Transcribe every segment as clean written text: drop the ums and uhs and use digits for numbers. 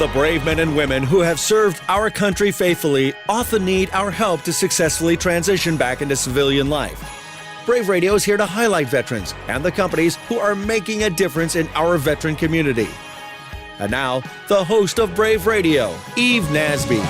The brave men and women who have served our country faithfully often need our help to successfully transition back into civilian life. Brave Radio is here to highlight veterans and the companies who are making a difference in our veteran community. And now, the host of Brave Radio, Eve Nasby.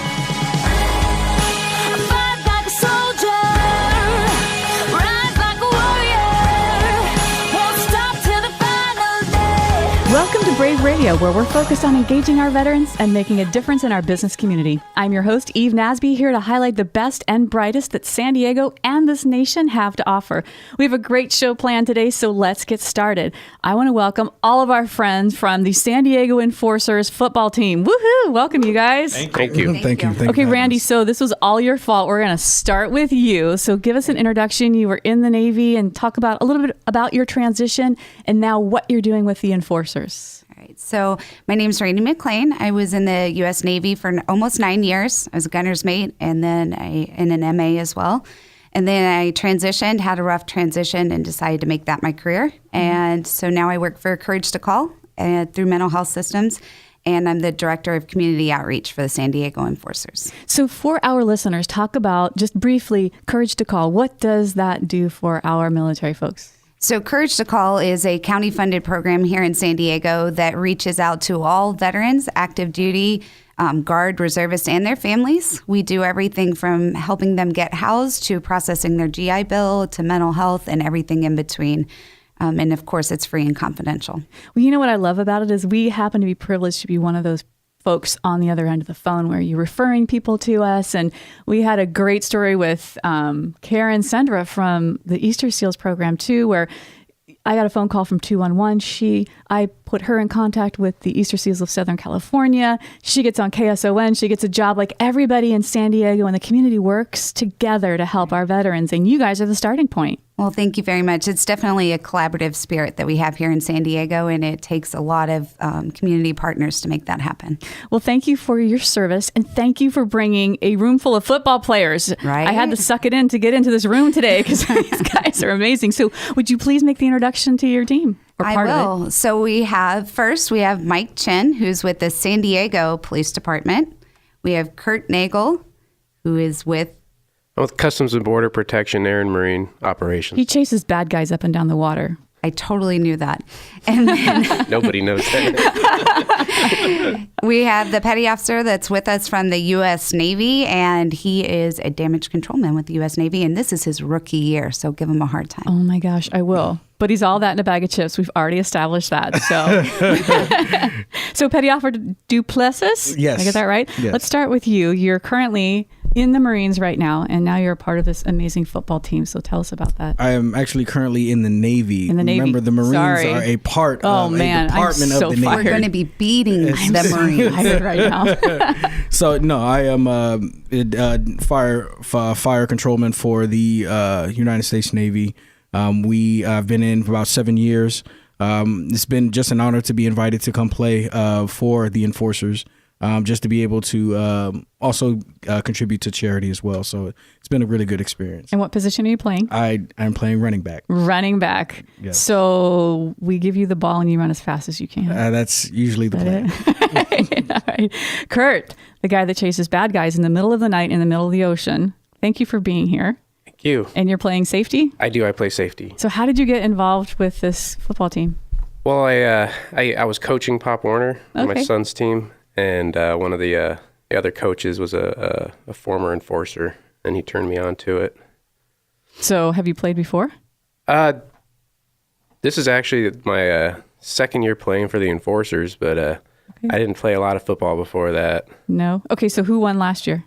Welcome to Brave Radio, where we're focused on engaging our veterans and making a difference in our business community. I'm your host, Eve Nasby, here to highlight the best and brightest that San Diego and this nation have to offer. We have a great show planned today, so let's get started. I want to welcome all of our friends from the San Diego Enforcers football team. Woohoo! Welcome, you guys. Thank you. Okay, Randy, so this was all your fault. We're going to start with you. So give us an introduction. You were in the Navy, and talk about a little bit about your transition and now what you're doing with the Enforcers. All right. So my name's Randy McLean. I was in the U.S. Navy for almost 9 years. I was a gunner's mate and then in an MA as well. And then I transitioned, had a rough transition, and decided to make that my career. And so now I work for Courage to Call through Mental Health Systems. And I'm the Director of Community Outreach for the San Diego Enforcers. So for our listeners, talk about, just briefly, Courage to Call. What does that do for our military folks? So Courage to Call is a county-funded program here in San Diego that reaches out to all veterans, active duty, Guard, reservists, and their families. We do everything from helping them get housed to processing their GI Bill to mental health and everything in between. And of course, it's free and confidential. Well, you know what I love about it is we happen to be privileged to be one of those folks on the other end of the phone where you're referring people to us. And we had a great story with Karen Sendra from the Easter Seals program too, where I got a phone call from 211. I put her in contact with the Easter Seals of Southern California. She gets on KSON. She gets a job. Like, everybody in San Diego and the community works together to help our veterans. And you guys are the starting point. Well, thank you very much. It's definitely a collaborative spirit that we have here in San Diego, and it takes a lot of community partners to make that happen. Well, thank you for your service, and thank you for bringing a room full of football players. Right. I had to suck it in to get into this room today because these guys are amazing. So would you please make the introduction to your team? I will. So we have Mike Chin, who's with the San Diego Police Department. We have Kurt Nagel, who is with Customs and Border Protection, Air and Marine Operations. He chases bad guys up and down the water. I totally knew that. And then Nobody knows that. we have the petty officer that's with us from the U.S. Navy, and he is a damage control man with the U.S. Navy, and this is his rookie year, so give him a hard time. Oh my gosh, I will. But he's all that in a bag of chips. We've already established that. So Petty Officer Duplessis? Yes. Did I get that right? Yes. Let's start with you. You're currently in the Marines right now, and now you're a part of this amazing football team. So tell us about that. I am actually currently in the Navy. In the Navy. Remember, the Marines are a part of a department of the Navy. We're going to be beating the Marines right now. So, no, I am fire controlman for the United States Navy. We have been in for about 7 years. It's been just an honor to be invited to come play for the Enforcers, just to be able to also contribute to charity as well. So it's been a really good experience. And what position are you playing? I'm playing running back. Running back. Yes. So we give you the ball and you run as fast as you can. That's usually the plan. All right. Kurt, the guy that chases bad guys in the middle of the night in the middle of the ocean. Thank you for being here. Thank you. And you're playing safety? I do. I play safety. So how did you get involved with this football team? Well, I was coaching Pop Warner on my son's team, and one of the other coaches was a former enforcer, and he turned me on to it. So have you played before? This is actually my second year playing for the Enforcers, but I didn't play a lot of football before that. No? Okay, so who won last year?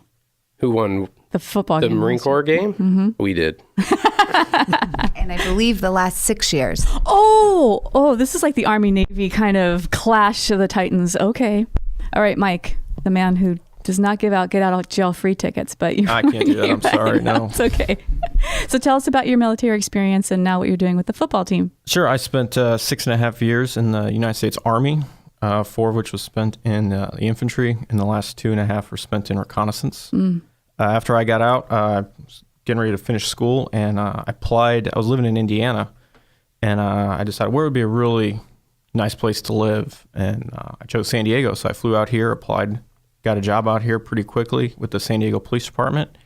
Who won? The football game. The Marine Corps game? Mm-hmm. We did. And I believe the last 6 years. Oh, this is like the Army-Navy kind of clash of the Titans. Okay. All right, Mike, the man who does not give out get-out-of-jail-free tickets, but you I can't do that. I'm sorry. No. It's okay. So tell us about your military experience and now what you're doing with the football team. Sure. I spent 6.5 years in the United States Army, 4 of which was spent in the infantry, and the last 2.5 were spent in reconnaissance. After I got out, I was getting ready to finish school, and I applied. I was living in Indiana, and I decided where would be a really nice place to live. And I chose San Diego. So I flew out here, applied, got a job out here pretty quickly with the San Diego Police Department.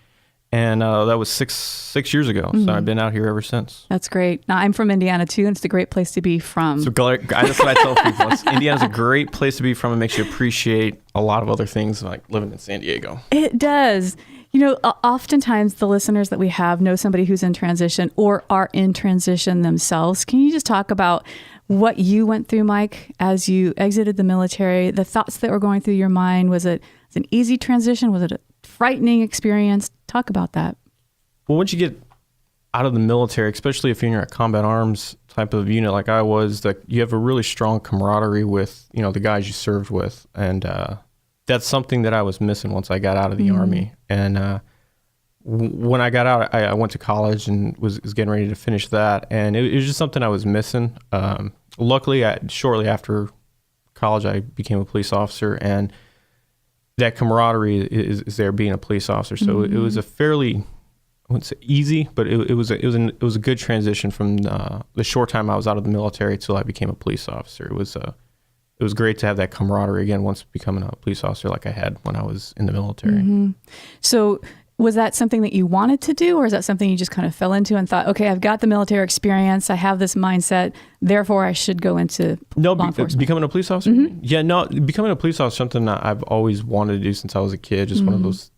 And that was six years ago. So I've been out here ever since. That's great. Now, I'm from Indiana, too, and it's a great place to be from. So that's what I tell people. Indiana's a great place to be from. It makes you appreciate a lot of other things like living in San Diego. It does. You know, oftentimes the listeners that we have know somebody who's in transition or are in transition themselves. Can you just talk about what you went through, Mike, as you exited the military, the thoughts that were going through your mind? Was it an easy transition? Was it a frightening experience? Talk about that. Well, once you get out of the military, especially if you're in a combat arms type of unit like I was, that you have a really strong camaraderie with, the guys you served with. And that's something that I was missing once I got out of the Army. And when I got out, I went to college and was getting ready to finish that. And it was just something I was missing. Luckily, shortly after college, I became a police officer, and that camaraderie is there being a police officer. So it was a fairly, I wouldn't say easy, but it was a good transition from the short time I was out of the military till I became a police officer. It was great to have that camaraderie again once becoming a police officer like I had when I was in the military. So was that something that you wanted to do, or is that something you just kind of fell into and thought, okay, I've got the military experience, I have this mindset, therefore I should go into law enforcement? Becoming a police officer? Yeah, no, becoming a police officer is something that I've always wanted to do since I was a kid. Just one of those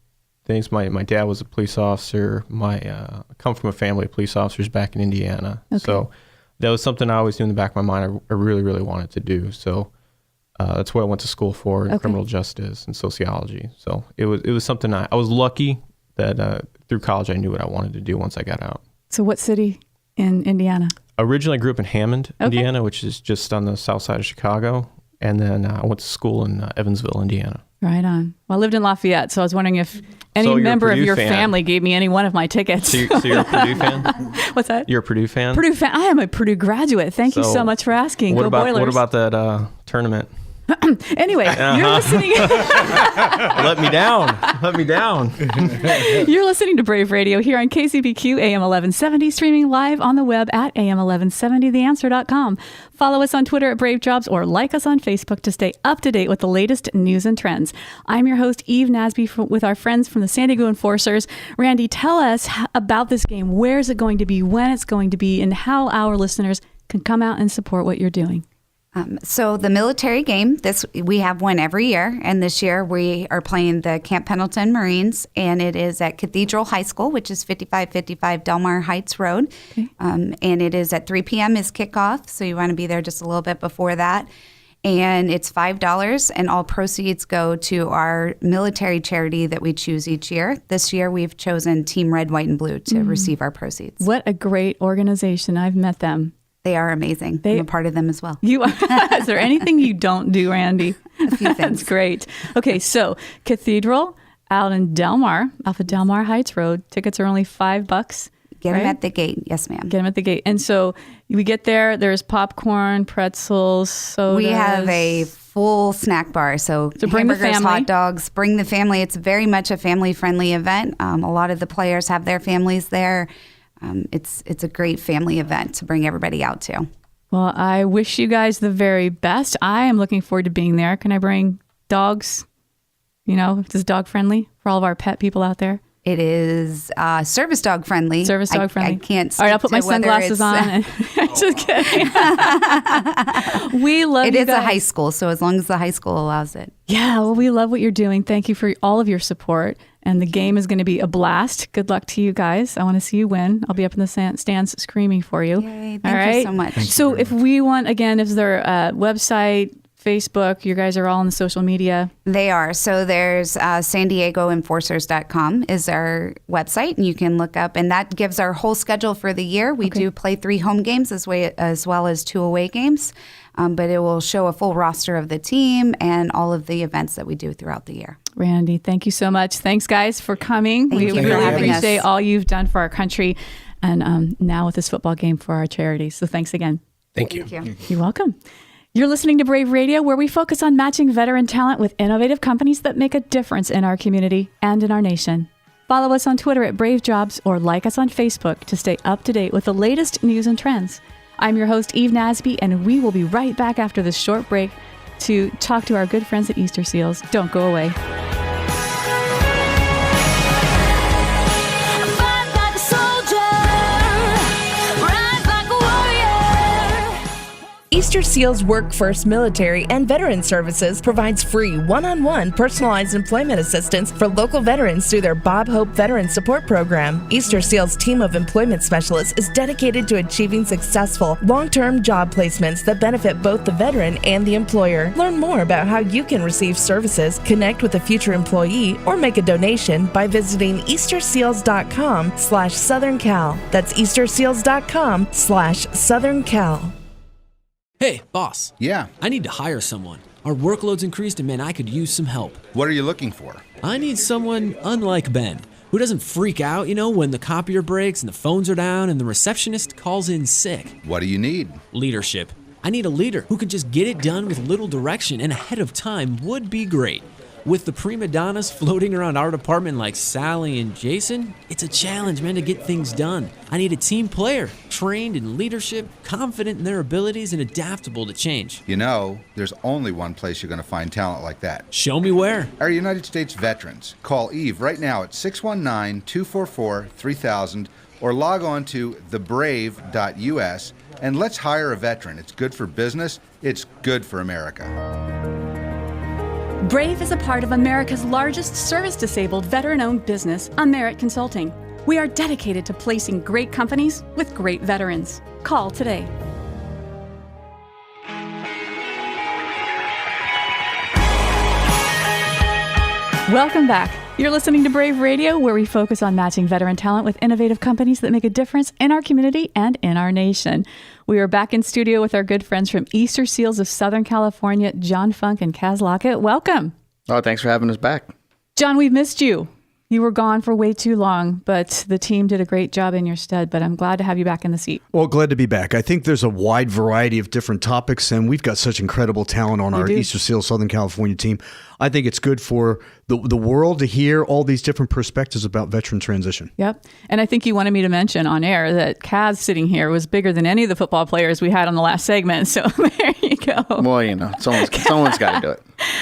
things. My dad was a police officer. I come from a family of police officers back in Indiana. Okay. So that was something I always knew in the back of my mind I really, really wanted to do. So that's what I went to school for, in criminal justice and sociology. So it was something I was lucky that through college I knew what I wanted to do once I got out. So what city in Indiana? Originally I grew up in Hammond, Indiana, which is just on the south side of Chicago. And then I went to school in Evansville, Indiana. Right on. Well, I lived in Lafayette, so I was wondering if any member of your family gave me any one of my tickets. So you're a Purdue fan? What's that? You're a Purdue fan? Purdue fan. I am a Purdue graduate. Thank you so much for asking. Go Boilers. What about that tournament? Anyway, you're listening. Let me down. You're listening to Brave Radio here on KCBQ AM 1170, streaming live on the web at am1170theanswer.com. Follow us on Twitter at Brave Jobs or like us on Facebook to stay up to date with the latest news and trends. I'm your host, Eve Nasby, with our friends from the San Diego Enforcers. Randy, tell us about this game. Where is it going to be, when it's going to be, and how our listeners can come out and support what you're doing. So the military game, we have one every year, and this year we are playing the Camp Pendleton Marines, and it is at Cathedral High School, which is 5555 Del Mar Heights Road, and it is at 3 p.m. is kickoff, so you want to be there just a little bit before that, and it's $5, and all proceeds go to our military charity that we choose each year. This year we've chosen Team Red, White, and Blue to receive our proceeds. What a great organization. I've met them. They are amazing. I'm a part of them as well. You are. Is there anything you don't do, Randy? A few things. That's great. Okay, so Cathedral out in Del Mar, off of Del Mar Heights Road. Tickets are only $5. Get them at the gate. Yes, ma'am. Get them at the gate. And so we get there. There's popcorn, pretzels, sodas. We have a full snack bar. So bring the family. Hot dogs. Bring the family. It's very much a family-friendly event. A lot of the players have their families there. It's a great family event to bring everybody out to. Well, I wish you guys the very best. I am looking forward to being there. Can I bring dogs? Is it dog friendly for all of our pet people out there? It is service dog friendly. Service dog friendly. I can't. All right, I'll put my sunglasses on. Just kidding. We love it. It is a high school, so as long as the high school allows it. Yeah, well, we love what you're doing. Thank you for all of your support. And the game is going to be a blast. Good luck to you guys. I want to see you win. I'll be up in the stands screaming for you. Yay, thank you so much. So if we want, again, is there a website, Facebook? You guys are all on the social media. They are. So there's San Diego Enforcers.com is our website, and you can look up, and that gives our whole schedule for the year. We do play 3 home games as well as 2 away games, but it will show a full roster of the team and all of the events that we do throughout the year. Randy, thank you so much. Thanks, guys, for coming. Thank you for really having appreciate us. all you've done for our country, and now with this football game for our charity. So thanks again. Thank you. You're welcome. You're listening to Brave Radio, where we focus on matching veteran talent with innovative companies that make a difference in our community and in our nation. Follow us on Twitter at Brave Jobs or like us on Facebook to stay up to date with the latest news and trends. I'm your host, Eve Nasby, and we will be right back after this short break to talk to our good friends at Easter Seals. Don't go away. Easter Seals Work First Military and Veteran Services provides free one-on-one personalized employment assistance for local veterans through their Bob Hope Veteran Support Program. Easter Seals' team of employment specialists is dedicated to achieving successful, long-term job placements that benefit both the veteran and the employer. Learn more about how you can receive services, connect with a future employee, or make a donation by visiting easterseals.com/SouthernCal. That's easterseals.com/SouthernCal. Hey, boss. Yeah. I need to hire someone. Our workload's increased and man, I could use some help. What are you looking for? I need someone unlike Ben, who doesn't freak out, when the copier breaks and the phones are down and the receptionist calls in sick. What do you need? Leadership. I need a leader who can just get it done with little direction and ahead of time would be great. With the prima donnas floating around our department like Sally and Jason, it's a challenge, man, to get things done. I need a team player, trained in leadership, confident in their abilities, and adaptable to change. There's only one place you're going to find talent like that. Show me where. Our United States veterans. Call Eve right now at 619-244-3000 or log on to thebrave.us and let's hire a veteran. It's good for business. It's good for America. Brave is a part of America's largest service-disabled veteran-owned business, Amerit Consulting. We are dedicated to placing great companies with great veterans. Call today. Welcome back. You're listening to Brave Radio, where we focus on matching veteran talent with innovative companies that make a difference in our community and in our nation. We are back in studio with our good friends from Easter Seals of Southern California, John Funk and Kaz Lockett. Welcome. Oh, thanks for having us back. John, we've missed you. You were gone for way too long, but the team did a great job in your stead. But I'm glad to have you back in the seat. Well, glad to be back. I think there's a wide variety of different topics, and we've got such incredible talent on our Easter Seals Southern California team. I think it's good for the world to hear all these different perspectives about veteran transition. Yep. And I think you wanted me to mention on air that Kaz sitting here was bigger than any of the football players we had on the last segment. So there you go. Well, someone's got to do it.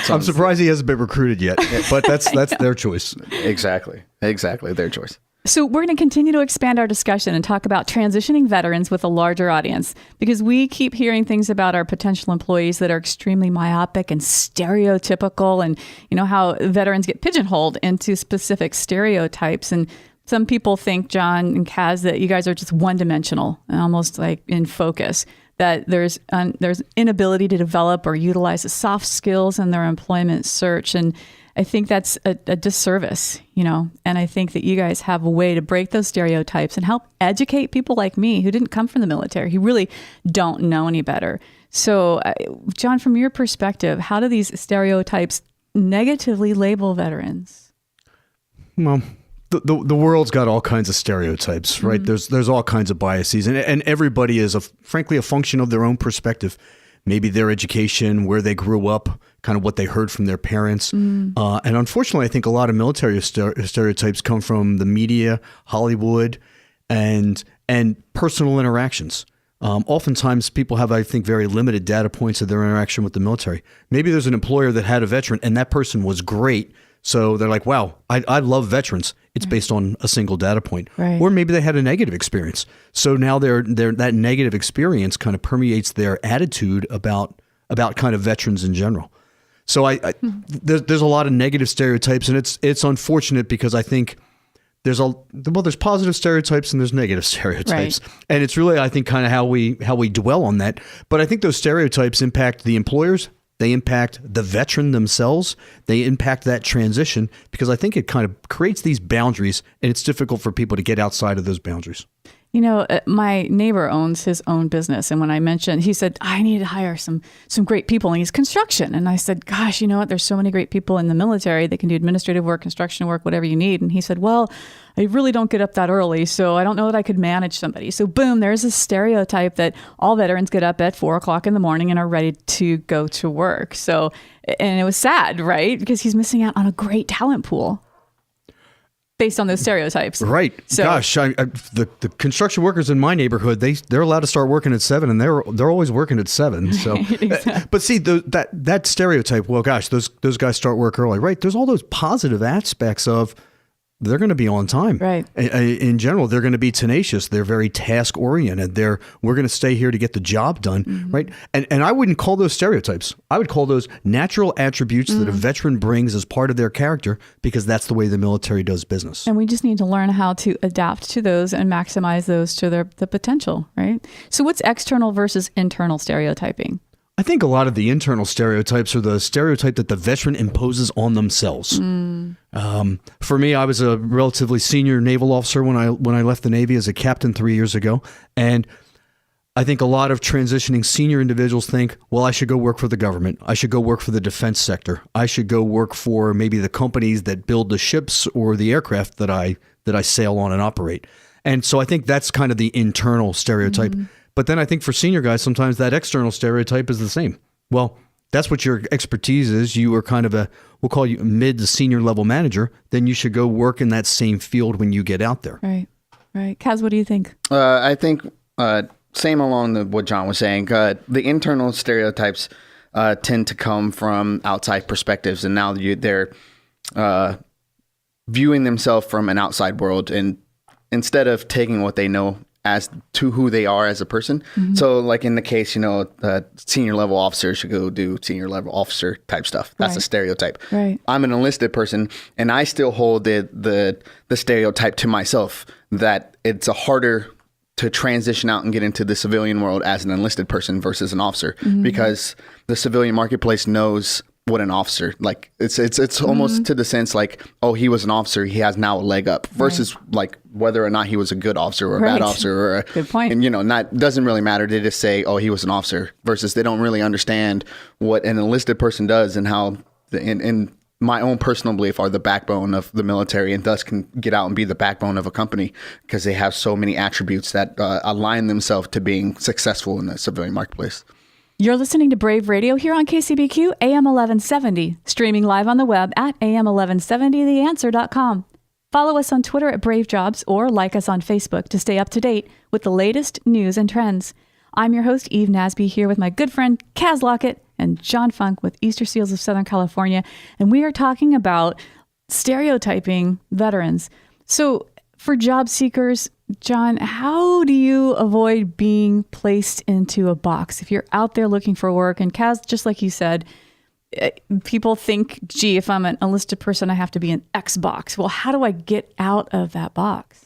I'm surprised he hasn't been recruited yet, but that's their choice. Exactly, their choice. So we're going to continue to expand our discussion and talk about transitioning veterans with a larger audience, because we keep hearing things about our potential employees that are extremely myopic and stereotypical, and how veterans get pigeonholed into specific stereotypes. And some people think, John and Kaz, that you guys are just one-dimensional and almost like in focus, that there's inability to develop or utilize the soft skills in their employment search. And I think that's a disservice, and I think that you guys have a way to break those stereotypes and help educate people like me who didn't come from the military, who really don't know any better. So, John, from your perspective, how do these stereotypes negatively label veterans? Well, the world's got all kinds of stereotypes, right? Mm-hmm. There's all kinds of biases, and everybody is frankly a function of their own perspective. Maybe their education, where they grew up, kind of what they heard from their parents. And unfortunately, I think a lot of military stereotypes come from the media, Hollywood, and personal interactions. Oftentimes, people have, I think, very limited data points of their interaction with the military. Maybe there's an employer that had a veteran, and that person was great. So they're like, wow, I love veterans. It's based on a single data point. Right. Or maybe they had a negative experience. So now that negative experience kind of permeates their attitude about kind of veterans in general. So there's a lot of negative stereotypes, and it's unfortunate because I think there's positive stereotypes and there's negative stereotypes. Right. And it's really, I think, kind of how we dwell on that. But I think those stereotypes impact the employers. They impact the veteran themselves. They impact that transition because I think it kind of creates these boundaries, and it's difficult for people to get outside of those boundaries. My neighbor owns his own business. And when I mentioned, he said, I need to hire some great people, and he's construction. And I said, gosh, you know what? There's so many great people in the military that can do administrative work, construction work, whatever you need. And he said, well, I really don't get up that early, so I don't know that I could manage somebody. So boom, there's a stereotype that all veterans get up at 4:00 in the morning and are ready to go to work. So, and it was sad, right? Because he's missing out on a great talent pool. based on those stereotypes. Right. So, Gosh, the construction workers in my neighborhood, they're allowed to start working at 7, and they're always working at 7. So, Exactly. but see that stereotype. Well, gosh, those guys start work early, right? There's all those positive aspects of they're going to be on time. Right. In general, they're going to be tenacious. They're very task oriented. We're going to stay here to get the job done, right? And I wouldn't call those stereotypes. I would call those natural attributes that a veteran brings as part of their character, because that's the way the military does business. and we just need to learn how to adapt to those and maximize those to the potential, right? So what's external versus internal stereotyping? I think a lot of the internal stereotypes are the stereotype that the veteran imposes on themselves. For me, I was a relatively senior naval officer when I left the Navy as a captain 3 years ago, and I think a lot of transitioning senior individuals think, well, I should go work for the government. I should go work for the defense sector. I should go work for maybe the companies that build the ships or the aircraft that I sail on and operate. And so I think that's kind of the internal stereotype. But then I think for senior guys, sometimes that external stereotype is the same. Well, that's what your expertise is. You are kind of we'll call you a mid to senior level manager. Then you should go work in that same field when you get out there. Right. Kaz, what do you think? I think same along what John was saying. The internal stereotypes tend to come from outside perspectives, and now they're viewing themselves from an outside world, and instead of taking what they know as to who they are as a person. So like in the case, senior level officers should go do senior level officer type stuff. That's a stereotype. Right. I'm an enlisted person, and I still hold the stereotype to myself that it's harder to transition out and get into the civilian world as an enlisted person versus an officer, because the civilian marketplace knows what an officer, like it's almost to the sense like, oh, he was an officer, he has now a leg up, versus like whether or not he was a good officer or a bad officer or good point. And doesn't really matter. They just say, oh, he was an officer, versus they don't really understand what an enlisted person does and how in my own personal belief are the backbone of the military, and thus can get out and be the backbone of a company, because they have so many attributes that align themselves to being successful in the civilian marketplace. You're listening to Brave Radio here on KCBQ AM 1170, streaming live on the web at am1170theanswer.com. Follow us on Twitter at Brave Jobs, or like us on Facebook to stay up to date with the latest news and trends. I'm your host, Eve Nasby, here with my good friend Kaz Lockett and John Funk with Easter Seals of Southern California, and we are talking about stereotyping veterans. So for job seekers, John, how do you avoid being placed into a box? If you're out there looking for work, and Kaz, just like you said, people think, gee, if I'm an enlisted person, I have to be in X box. Well, how do I get out of that box?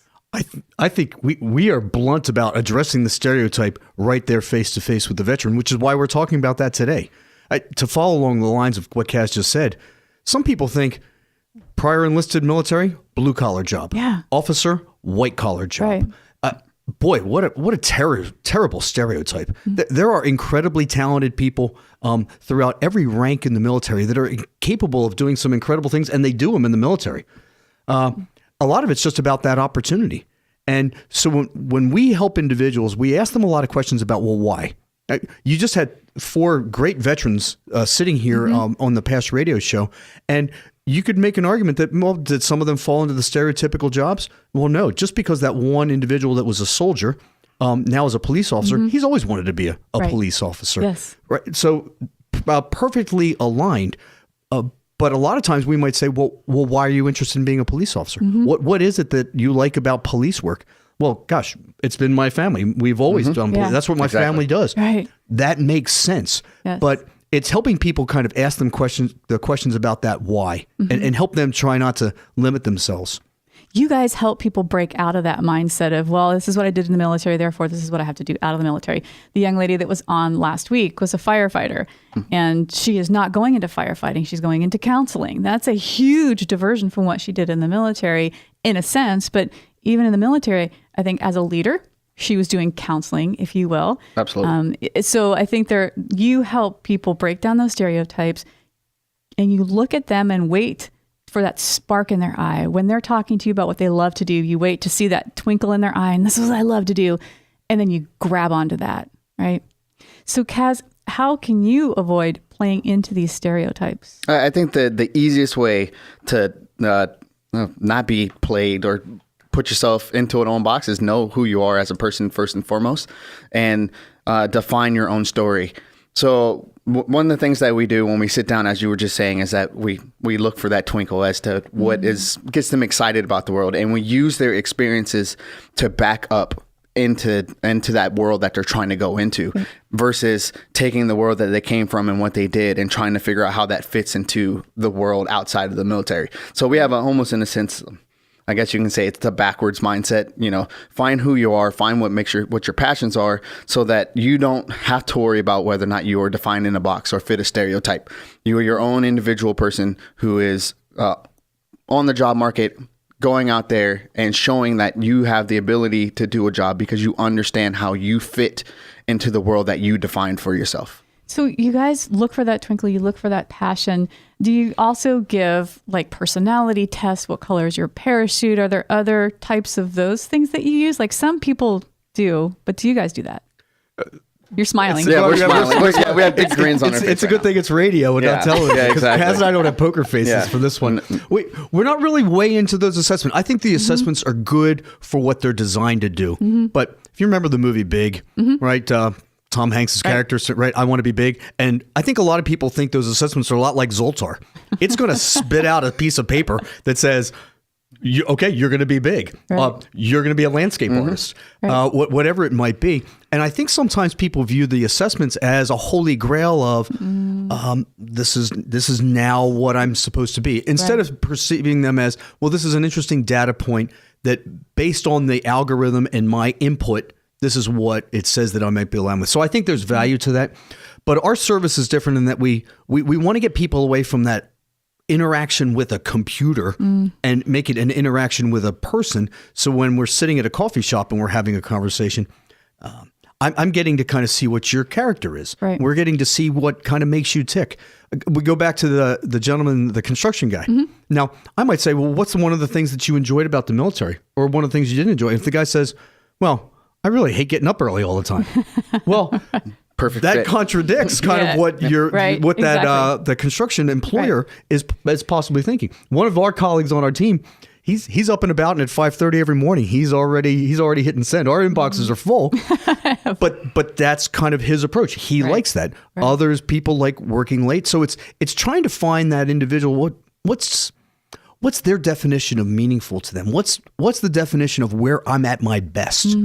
I think we are blunt about addressing the stereotype right there face to face with the veteran, which is why we're talking about that today. To follow along the lines of what Kaz just said, some people think prior enlisted military, blue collar job. Yeah. Officer, white collar job. Right. Boy, what a terrible stereotype. There are incredibly talented people throughout every rank in the military that are capable of doing some incredible things, and they do them in the military. A lot of it's just about that opportunity. And so when we help individuals, we ask them a lot of questions about, well, why? You just had 4 great veterans sitting here on the past radio show, and you could make an argument that, well, did some of them fall into the stereotypical jobs? Well, no. Just because that one individual that was a soldier now is a police officer, he's always wanted to be a police officer. Yes. Right. So perfectly aligned. But a lot of times we might say, well, why are you interested in being a police officer? What is it that you like about police work? Well, gosh, it's been my family. We've always done police. That's what my family does. Right. That makes sense. Yes. But it's helping people kind of ask them questions about that why, and help them try not to limit themselves. You guys help people break out of that mindset of, well, this is what I did in the military, therefore this is what I have to do out of the military. The young lady that was on last week was a firefighter, and she is not going into firefighting. She's going into counseling. That's a huge diversion from what she did in the military in a sense, but even in the military, I think as a leader, she was doing counseling, if you will. Absolutely. So I think you help people break down those stereotypes, and you look at them and wait for that spark in their eye. When they're talking to you about what they love to do, you wait to see that twinkle in their eye, and this is what I love to do. And then you grab onto that, right? So Kaz, how can you avoid playing into these stereotypes? I think the easiest way to not be played or put yourself into an own boxes. Know who you are as a person first and foremost, and define your own story. So one of the things that we do when we sit down, as you were just saying, is that we look for that twinkle as to what gets them excited about the world, and we use their experiences to back up into that world that they're trying to go into, versus taking the world that they came from and what they did and trying to figure out how that fits into the world outside of the military. So we have almost, in a sense, I guess you can say it's the backwards mindset. Find who you are, find what your passions are, so that you don't have to worry about whether or not you are defined in a box or fit a stereotype. You are your own individual person who is on the job market, going out there and showing that you have the ability to do a job because you understand how you fit into the world that you defined for yourself. So you guys look for that twinkle, you look for that passion. Do you also give like personality tests? What color is your parachute? Are there other types of those things that you use? Like some people do, but do you guys do that? You're smiling. We're smiling. We have big grins on our face. It's a good thing it's radio and not television. Yeah, exactly. Kaz and I don't have poker faces for this one. We're not really way into those assessments. I think the assessments are good for what they're designed to do. But if you remember the movie Big, right? Tom Hanks' character, right? I want to be big. And I think a lot of people think those assessments are a lot like Zoltar. It's going to spit out a piece of paper that says, you're going to be big. Right. You're going to be a landscape artist, whatever it might be. And I think sometimes people view the assessments as a holy grail of this is now what I'm supposed to be, instead of perceiving them as, well, this is an interesting data point that based on the algorithm and my input, this is what it says that I might be aligned with. So I think there's value to that. But our service is different in that we want to get people away from that interaction with a computer and make it an interaction with a person. So when we're sitting at a coffee shop and we're having a conversation, I'm getting to kind of see what your character is. Right. We're getting to see what kind of makes you tick. We go back to the gentleman, the construction guy. Now, I might say, well, what's one of the things that you enjoyed about the military, or one of the things you didn't enjoy? If the guy says, well, I really hate getting up early all the time. Well, perfect. That contradicts kind of what the construction employer is possibly thinking. One of our colleagues on our team, he's up and about, and at 5:30 every morning, he's already hitting send. Our inboxes are full, but that's kind of his approach. He likes that. Others, people like working late. So it's trying to find that individual. What's their definition of meaningful to them? What's the definition of where I'm at my best?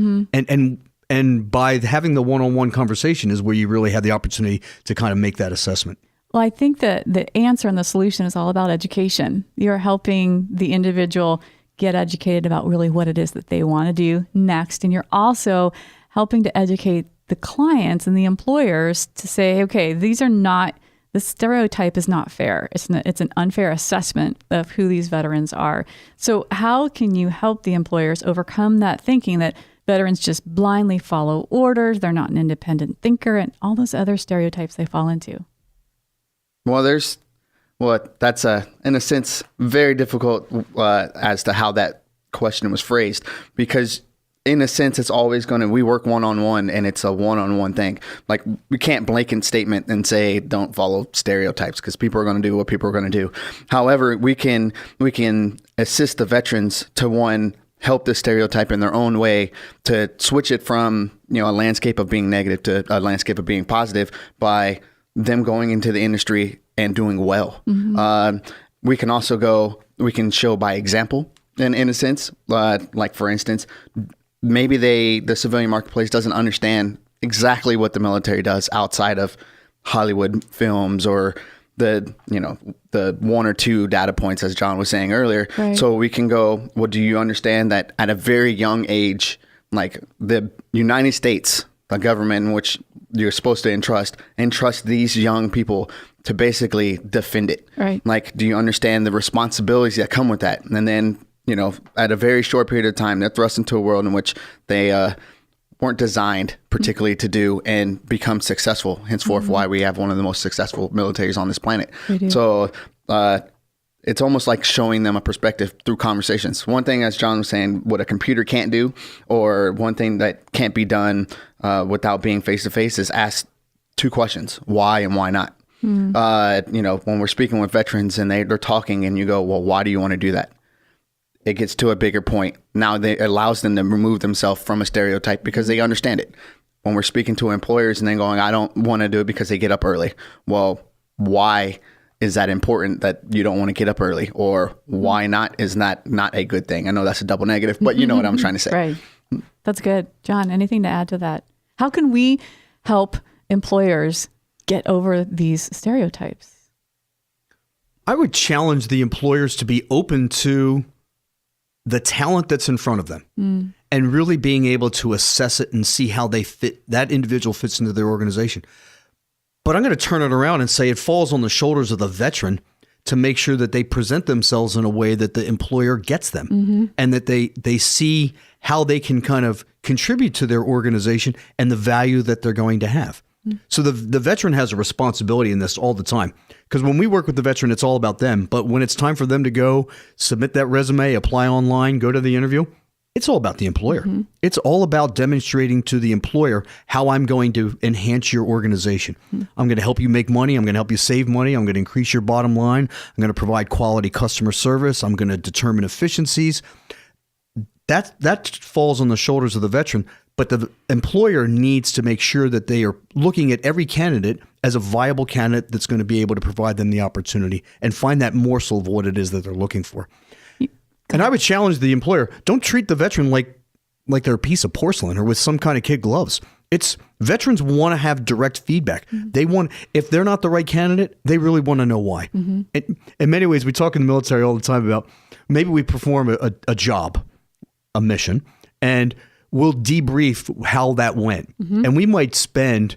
And by having the one-on-one conversation is where you really have the opportunity to kind of make that assessment. Well, I think that the answer and the solution is all about education. You're helping the individual get educated about really what it is that they want to do next. And you're also helping to educate the clients and the employers to say, okay, the stereotype is not fair. It's an unfair assessment of who these veterans are. So how can you help the employers overcome that thinking that veterans just blindly follow orders, they're not an independent thinker, and all those other stereotypes they fall into? Well, that's in a sense very difficult as to how that question was phrased, because in a sense, it's always we work one-on-one, and it's a one-on-one thing. Like, we can't blanket statement and say, don't follow stereotypes, because people are going to do what people are going to do. However, we can assist the veterans to, help the stereotype in their own way, to switch it from, a landscape of being negative to a landscape of being positive by them going into the industry and doing well. We can also we can show by example in a sense, like, for instance, maybe the civilian marketplace doesn't understand exactly what the military does outside of Hollywood films or the one or two data points, as John was saying earlier. Right. So we can go, well, do you understand that at a very young age, like the United States, the government in which you're supposed to entrust these young people to basically defend it. Right. Like, do you understand the responsibilities that come with that? And then, at a very short period of time, they're thrust into a world in which they weren't designed particularly to do and become successful. Henceforth, why we have one of the most successful militaries on this planet. So it's almost like showing them a perspective through conversations. One thing, as John was saying, what a computer can't do, or one thing that can't be done without being face-to-face, is ask two questions: why and why not? When we're speaking with veterans and they're talking, and you go, well, why do you want to do that? it gets to a bigger point. Now it allows them to remove themselves from a stereotype because they understand it. When we're speaking to employers and then going, I don't want to do it because they get up early. Well, why is that important that you don't want to get up early? Or why not is not a good thing? I know that's a double negative, but you know what I'm trying to say. Right. That's good. John, anything to add to that? How can we help employers get over these stereotypes? I would challenge the employers to be open to the talent that's in front of them and really being able to assess it and see how they fit, that individual fits into their organization. But I'm going to turn it around and say it falls on the shoulders of the veteran to make sure that they present themselves in a way that the employer gets them and that they see how they can kind of contribute to their organization and the value that they're going to have. So the veteran has a responsibility in this all the time, because when we work with the veteran, it's all about them. But when it's time for them to go submit that resume, apply online, go to the interview, it's all about the employer. It's all about demonstrating to the employer how I'm going to enhance your organization. I'm going to help you make money. I'm going to help you save money. I'm going to increase your bottom line. I'm going to provide quality customer service. I'm going to determine efficiencies. That falls on the shoulders of the veteran. But the employer needs to make sure that they are looking at every candidate as a viable candidate that's going to be able to provide them the opportunity and find that morsel of what it is that they're looking for. And I would challenge the employer, don't treat the veteran like they're a piece of porcelain or with some kind of kid gloves. Veterans want to have direct feedback. They want, if they're not the right candidate, they really want to know why. In many ways, we talk in the military all the time about maybe we perform a job, a mission, and we'll debrief how that went. And we might spend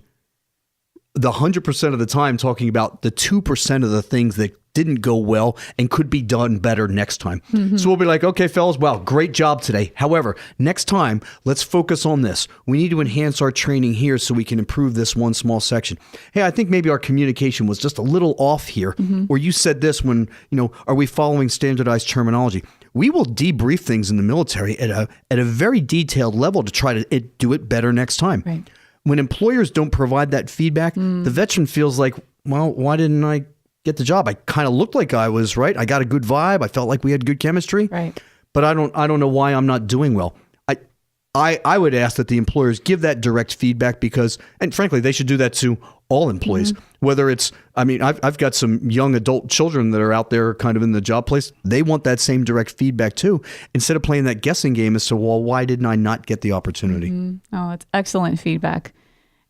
the 100% of the time talking about the 2% of the things that didn't go well and could be done better next time. So we'll be like, okay, fellas, wow, great job today. However, next time, let's focus on this. We need to enhance our training here so we can improve this one small section. Hey, I think maybe our communication was just a little off here. Or you said this when, are we following standardized terminology? We will debrief things in the military at a very detailed level to try to do it better next time. Right. When employers don't provide that feedback, the veteran feels like, well, why didn't I get the job? I kind of looked like I was right. I got a good vibe. I felt like we had good chemistry. Right. But I don't know why I'm not doing well. I would ask that the employers give that direct feedback because, and frankly, they should do that to all employees. Whether it's, I've got some young adult children that are out there kind of in the job place. They want that same direct feedback too, instead of playing that guessing game as to, well, why didn't I not get the opportunity? Oh, it's excellent feedback.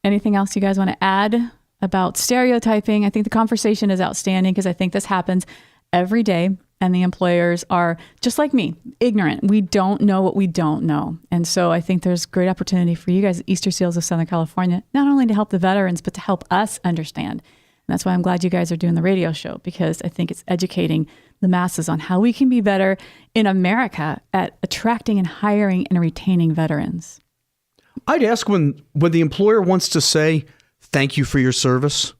Anything else you guys want to add about stereotyping? I think the conversation is outstanding because I think this happens every day. And the employers are, just like me, ignorant. We don't know what we don't know. And so I think there's great opportunity for you guys, Easter Seals of Southern California, not only to help the veterans, but to help us understand. And that's why I'm glad you guys are doing the radio show, because I think it's educating the masses on how we can be better in America at attracting and hiring and retaining veterans. I'd ask when the employer wants to say, thank you for your service,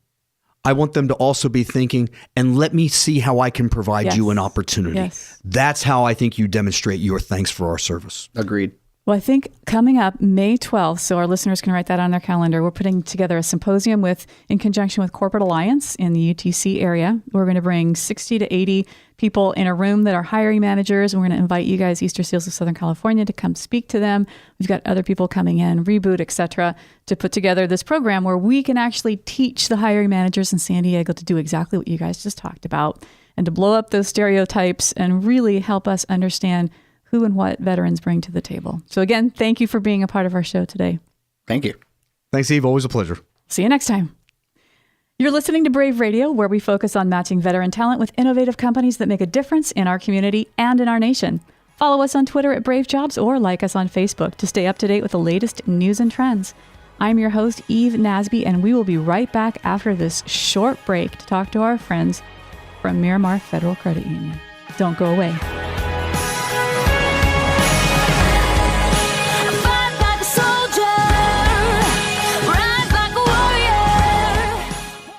I want them to also be thinking, and let me see how I can provide you an opportunity. Yes. That's how I think you demonstrate your thanks for our service. Agreed. Well, I think coming up May 12th, so our listeners can write that on their calendar, we're putting together a symposium in conjunction with Corporate Alliance in the UTC area. We're going to bring 60 to 80 people in a room that are hiring managers. And we're going to invite you guys, Easter Seals of Southern California, to come speak to them. We've got other people coming in, Reboot, et cetera, to put together this program where we can actually teach the hiring managers in San Diego to do exactly what you guys just talked about and to blow up those stereotypes and really help us understand who and what veterans bring to the table. So again, thank you for being a part of our show today. Thank you. Thanks, Eve. Always a pleasure. See you next time. You're listening to Brave Radio, where we focus on matching veteran talent with innovative companies that make a difference in our community and in our nation. Follow us on Twitter at Brave Jobs or like us on Facebook to stay up to date with the latest news and trends. I'm your host, Eve Nasby, and we will be right back after this short break to talk to our friends from Miramar Federal Credit Union. Don't go away.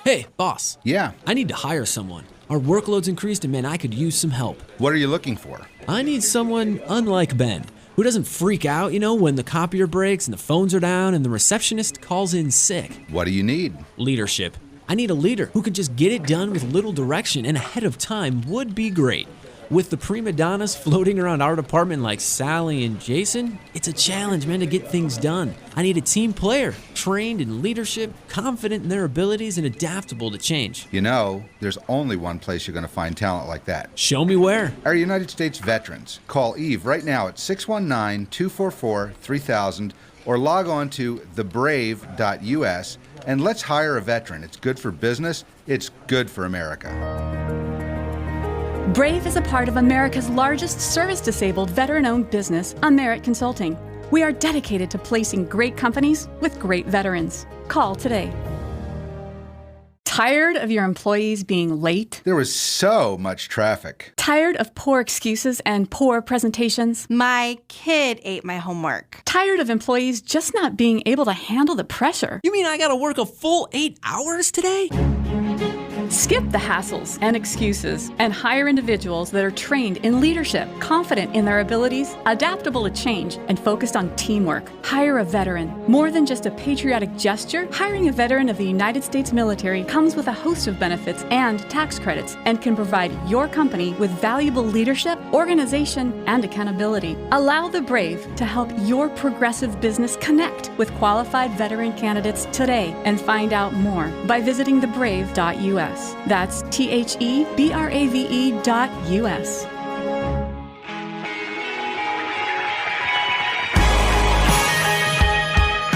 Hey, boss. Yeah. I need to hire someone. Our workload's increased and, man, I could use some help. What are you looking for? I need someone unlike Ben, who doesn't freak out, when the copier breaks and the phones are down and the receptionist calls in sick. What do you need? Leadership. I need a leader who can just get it done with little direction and ahead of time would be great. With the prima donnas floating around our department like Sally and Jason, it's a challenge, man, to get things done. I need a team player, trained in leadership, confident in their abilities, and adaptable to change. You know, there's only one place you're going to find talent like that. Show me where. Our United States veterans. Call Eve right now at 619-244-3000 or log on to thebrave.us and let's hire a veteran. It's good for business. It's good for America. Brave is a part of America's largest service-disabled veteran-owned business, Merit Consulting. We are dedicated to placing great companies with great veterans. Call today. Tired of your employees being late? There was so much traffic. Tired of poor excuses and poor presentations? My kid ate my homework. Tired of employees just not being able to handle the pressure? You mean I gotta work a full 8 hours today? Skip the hassles and excuses and hire individuals that are trained in leadership, confident in their abilities, adaptable to change, and focused on teamwork. Hire a veteran. More than just a patriotic gesture, hiring a veteran of the United States military comes with a host of benefits and tax credits and can provide your company with valuable leadership, organization, and accountability. Allow the Brave to help your progressive business connect with qualified veteran candidates today and find out more by visiting thebrave.us. That's THEBRAVE.US.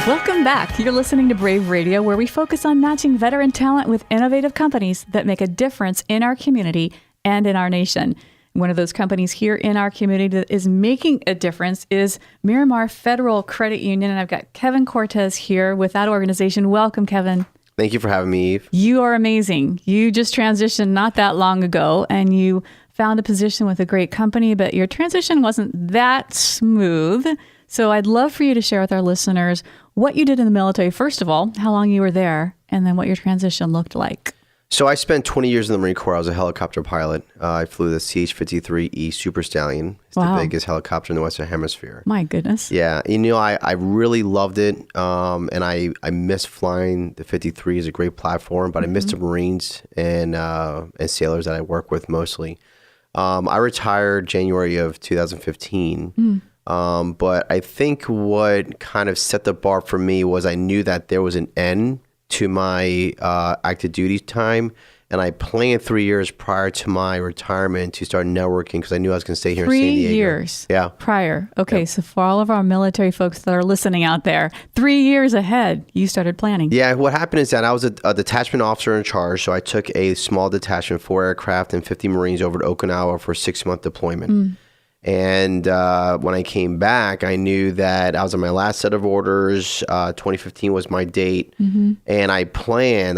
Welcome back. You're listening to Brave Radio, where we focus on matching veteran talent with innovative companies that make a difference in our community and in our nation. One of those companies here in our community that is making a difference is Miramar Federal Credit Union. And I've got Kevin Cortes here with that organization. Welcome, Kevin. Thank you for having me, Eve. You are amazing. You just transitioned not that long ago, and you found a position with a great company, but your transition wasn't that smooth. So I'd love for you to share with our listeners what you did in the military. First of all, how long you were there, and then what your transition looked like. So I spent 20 years in the Marine Corps. I was a helicopter pilot. I flew the CH-53E Super Stallion. It's the biggest helicopter in the Western Hemisphere. My goodness. Yeah. You know, I really loved it. And I miss flying. The 53 is a great platform, but I miss the Marines and sailors that I work with mostly. I retired January of 2015. But I think what kind of set the bar for me was I knew that there was an end to my active duty time, and I planned 3 years prior to my retirement to start networking because I knew I was going to stay here in San Diego. 3 years prior. Okay, Yep. So for all of our military folks that are listening out there, 3 years ahead, you started planning. Yeah, what happened is that I was a detachment officer in charge, so I took a small detachment, 4 aircraft and 50 Marines over to Okinawa for a 6-month deployment. And when I came back, I knew that I was on my last set of orders. 2015 was my date. And I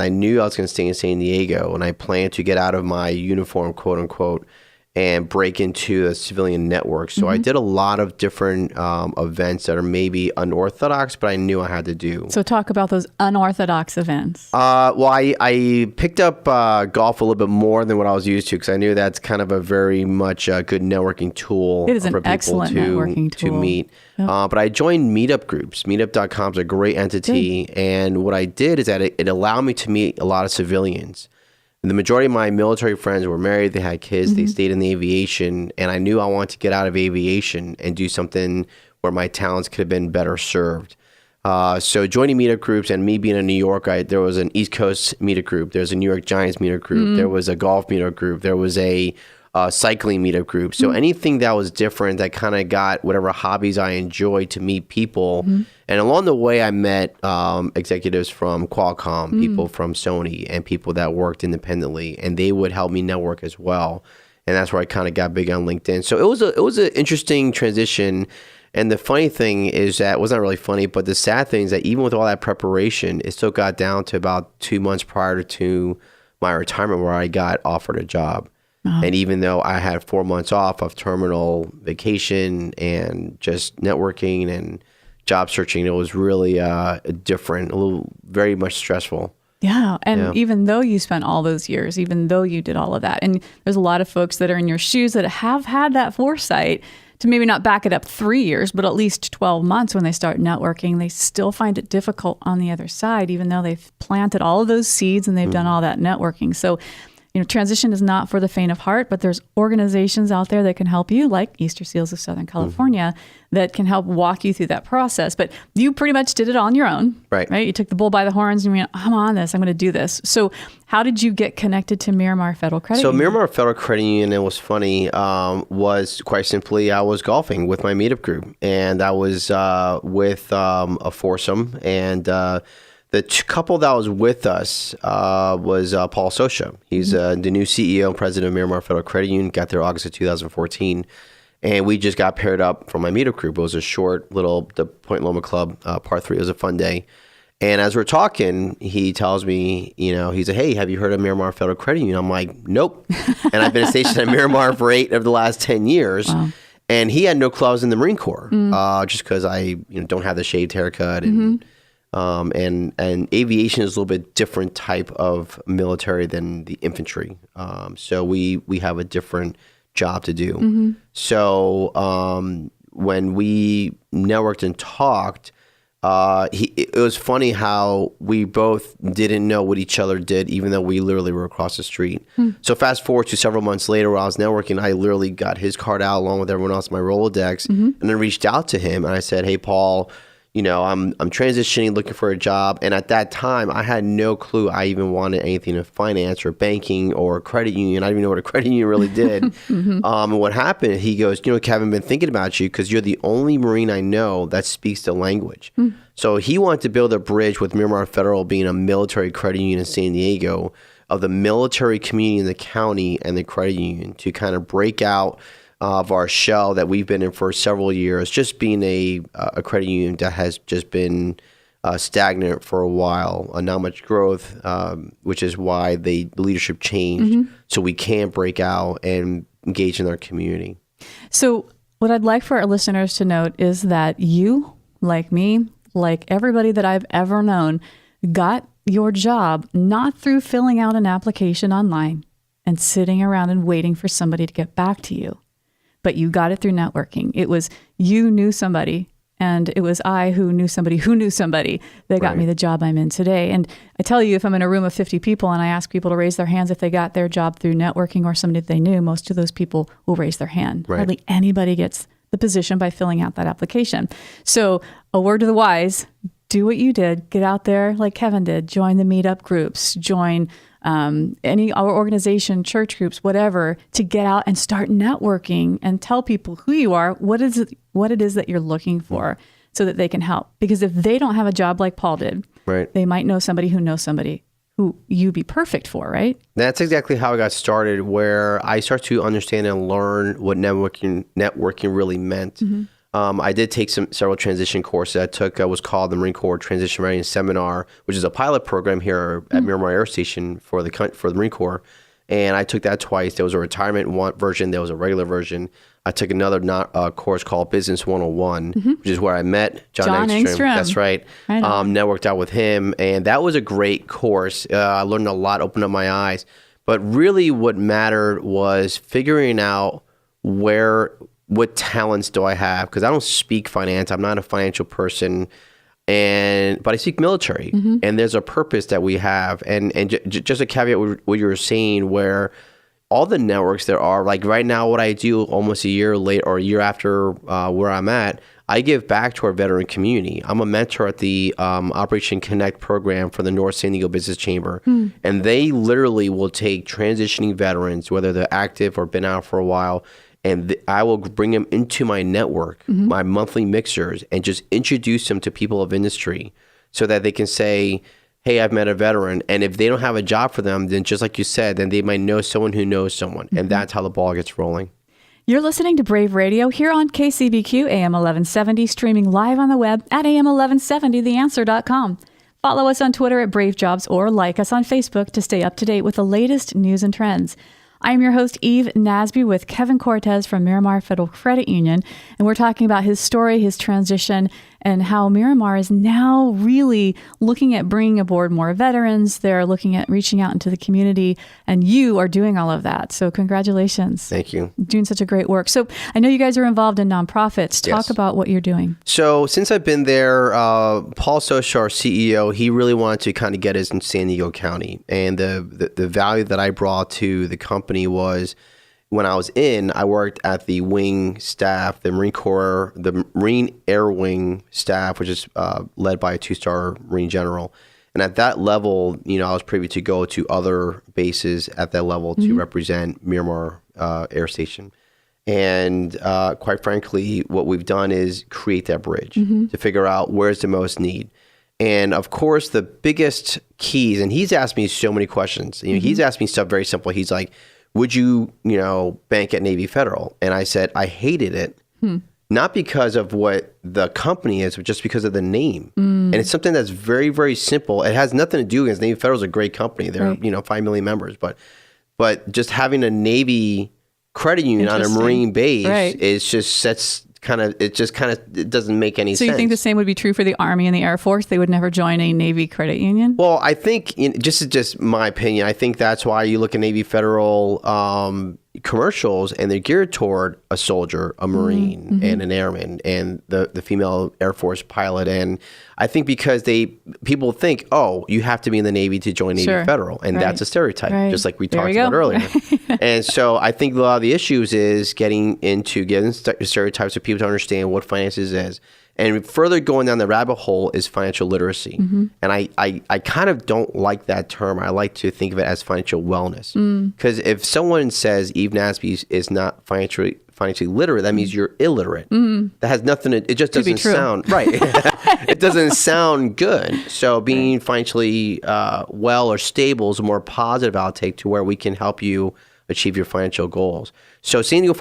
knew I was going to stay in San Diego, and I planned to get out of my uniform, quote unquote, and break into a civilian network. So I did a lot of different events that are maybe unorthodox, but I knew I had to do. So talk about those unorthodox events. Well, I picked up golf a little bit more than what I was used to because I knew that's kind of a very much good networking tool. It is for an people excellent networking tool. to meet. Yep. But I joined meetup groups. Meetup.com is a great entity. And what I did is that it allowed me to meet a lot of civilians. And the majority of my military friends were married, they had kids, they stayed in the aviation, and I knew I wanted to get out of aviation and do something where my talents could have been better served. So joining meetup groups and me being in New York, there was an East Coast meetup group, there's a New York Giants meetup group, there was a golf meetup group, there was a cycling meetup group. So anything that was different that kind of got whatever hobbies I enjoyed to meet people. And along the way, I met executives from Qualcomm, people from Sony, and people that worked independently, and they would help me network as well. And that's where I kind of got big on LinkedIn. So it was an interesting transition. And the funny thing is that, it was not really funny, but the sad thing is that even with all that preparation, it still got down to about 2 months prior to my retirement where I got offered a job. And even though I had 4 months off of terminal vacation and just networking and job searching, it was really different, very much stressful. Yeah. And even though you spent all those years, even though you did all of that, and there's a lot of folks that are in your shoes that have had that foresight to maybe not back it up 3 years, but at least 12 months when they start networking, they still find it difficult on the other side, even though they've planted all of those seeds and they've done all that networking. So transition is not for the faint of heart, but there's organizations out there that can help you, like Easter Seals of Southern California, that can help walk you through that process. But you pretty much did it on your own, right? You took the bull by the horns and you went, I'm on this, I'm going to do this. So how did you get connected to Miramar Federal Credit Union? Miramar Federal Credit Union, it was funny, was quite simply, I was golfing with my meetup group, and I was with a foursome, and the couple that was with us was Paul Socha. He's the new CEO and president of Miramar Federal Credit Union, got there August of 2014. And we just got paired up from my meetup group. It was a short little, the Point Loma Club, part 3. It was a fun day. And as we're talking, he tells me, he's like, hey, have you heard of Miramar Federal Credit Union? I'm like, nope. And I've been stationed at Miramar for 8 of the last 10 years. Wow. And he had no clue I was in the Marine Corps, just because I don't have the shaved haircut. And aviation is a little bit different type of military than the infantry. So we have a different job to do. So when we networked and talked, it was funny how we both didn't know what each other did, even though we literally were across the street. So fast forward to several months later, while I was networking, I literally got his card out along with everyone else in my Rolodex, and then reached out to him and I said, hey, Paul, I'm transitioning, looking for a job. And at that time, I had no clue I even wanted anything in finance or banking or credit union. I didn't even know what a credit union really did. And what happened, he goes, Kevin, I've been thinking about you because you're the only Marine I know that speaks the language. So he wanted to build a bridge with Miramar Federal being a military credit union in San Diego of the military community in the county and the credit union to kind of break out of our shell that we've been in for several years, just being a credit union that has just been stagnant for a while, not much growth, which is why the leadership changed, so we can break out and engage in our community. So what I'd like for our listeners to note is that you, like me, like everybody that I've ever known, got your job not through filling out an application online and sitting around and waiting for somebody to get back to you. But you got it through networking. It was you knew somebody, and it was I who knew somebody that got me the job I'm in today. And I tell you, if I'm in a room of 50 people and I ask people to raise their hands if they got their job through networking or somebody that they knew, most of those people will raise their hand. Hardly anybody gets the position by filling out that application. So a word to the wise, do what you did. Get out there like Kevin did. Join the meetup groups. Join our organization, church groups, whatever, to get out and start networking and tell people who you are, what it is that you're looking for, so that they can help. Because if they don't have a job like Paul did, they might know somebody who knows somebody who you'd be perfect for, right? That's exactly how I got started, where I start to understand and learn what networking really meant. I did take several transition courses. I took was called the Marine Corps Transition Readiness Seminar, which is a pilot program here at Miramar Air Station for the Marine Corps. And I took that twice. There was a retirement version. There was a regular version. I took another course called Business 101, which is where I met John Engstrom. That's right. Networked out with him. And that was a great course. I learned a lot, opened up my eyes. But really what mattered was figuring out what talents do I have? Because I don't speak finance. I'm not a financial person, but I speak military. And there's a purpose that we have. And just a caveat with what you were saying, where all the networks there are, like right now, what I do almost a year late or a year after where I'm at, I give back to our veteran community. I'm a mentor at the Operation Connect program for the North San Diego Business Chamber. And they literally will take transitioning veterans, whether they're active or been out for a while, and I will bring them into my network, my monthly mixers, and just introduce them to people of industry so that they can say, hey, I've met a veteran. And if they don't have a job for them, then just like you said, then they might know someone who knows someone. And that's how the ball gets rolling. You're listening to Brave Radio here on KCBQ AM 1170, streaming live on the web at am1170theanswer.com. Follow us on Twitter at Brave Jobs or like us on Facebook to stay up to date with the latest news and trends. I am your host, Eve Nasby, with Kevin Cortes from Miramar Federal Credit Union, and we're talking about his story, his transition, and how Miramar is now really looking at bringing aboard more veterans. They're looking at reaching out into the community, and you are doing all of that. So congratulations. Thank you. Doing such a great work. So I know you guys are involved in nonprofits. Talk about what you're doing. So since I've been there, Paul Socha, our CEO, he really wanted to kind of get us in San Diego County. And the value that I brought to the company was, when I was I worked at the wing staff, the Marine Corps, the Marine Air Wing staff, which is led by a 2-star Marine general. And at that level, I was privy to go to other bases at that level to represent Miramar Air Station. And quite frankly, what we've done is create that bridge to figure out where's the most need. And of course, the biggest keys, and he's asked me so many questions. He's asked me stuff very simple. He's like, would you, bank at Navy Federal? And I said, I hated it. Not because of what the company is, but just because of the name. And it's something that's very, very simple. It has nothing to do with Navy Federal is a great company. They're, 5 million members. But just having a Navy credit union on a Marine base is just it doesn't make any sense. So you think the same would be true for the Army and the Air Force? They would never join a Navy credit union? Well, I think, just my opinion, I think that's why you look at Navy Federal commercials, and they're geared toward a soldier, a Marine, and an airman, and the female Air Force pilot. And I think because people think, oh, you have to be in the Navy to join Navy Federal, and that's a stereotype, just like we talked about earlier. And so I think a lot of the issues is getting stereotypes of people to understand what finances is. And further going down the rabbit hole is financial literacy. And I kind of don't like that term. I like to think of it as financial wellness. Because if someone says Eve Nasby is not financially literate, that means you're illiterate. That has nothing it just doesn't sound right. It doesn't sound good. So being financially well or stable is a more positive outtake to where we can help you achieve your financial goals. So the San Diego